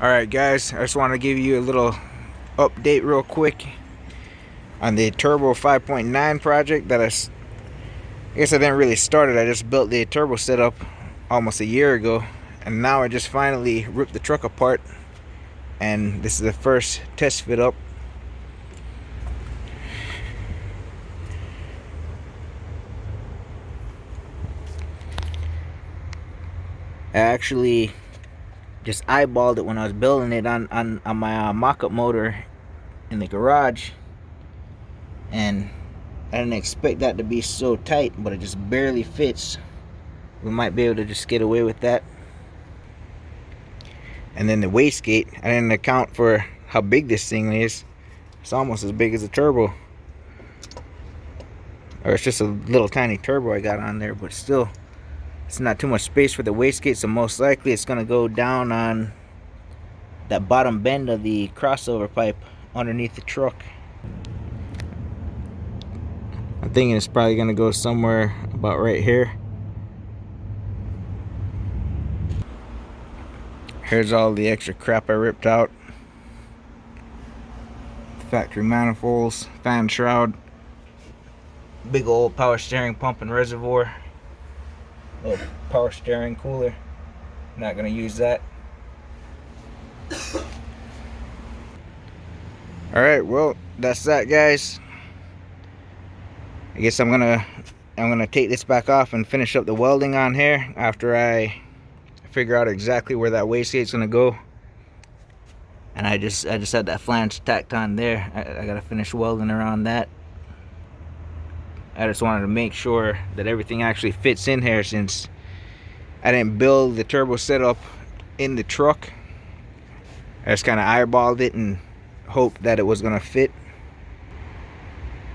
Alright guys, I just want to give you a little update real quick on the Turbo 5.9 project that I guess I didn't really start it. I just built the turbo setup almost a year ago, and now I just finally ripped the truck apart, and this is the first test fit up. I actually just eyeballed it when I was building it on my mock-up motor in the garage, and I didn't expect that to be so tight, but it just barely fits. We might be able to just get away with that. And then the wastegate, I didn't account for how big this thing is. It's almost as big as a turbo, or it's just a little tiny turbo I got on there, but still it's not too much space for the wastegate, so most likely it's gonna go down on that bottom bend of the crossover pipe underneath the truck. I'm thinking it's probably gonna go somewhere about right here. Here's all the extra crap I ripped out. Factory manifolds, fan shroud, big old power steering pump and reservoir, little power steering cooler. Not gonna use that. Alright, well, that's that, guys. I guess I'm gonna take this back off and finish up the welding on here after I figure out exactly where that wastegate's gonna go. And I just had that flange tacked on there. I gotta finish welding around that. I just wanted to make sure that everything actually fits in here, since I didn't build the turbo setup in the truck. I just kind of eyeballed it and hoped that it was gonna fit,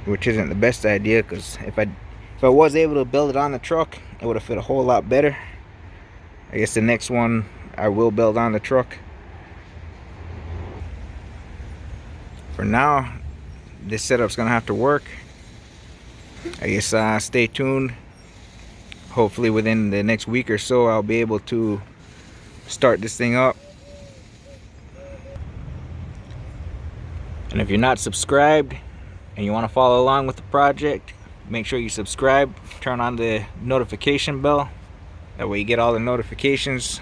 which isn't the best idea, because if I was able to build it on the truck, it would have fit a whole lot better. I guess the next one I will build on the truck. For now, this setup's gonna have to work. I guess stay tuned. Hopefully within the next week or so I'll be able to start this thing up. And if you're not subscribed and you want to follow along with the project, make sure you subscribe, turn on the notification bell. That way you get all the notifications.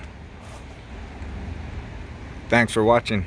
Thanks for watching.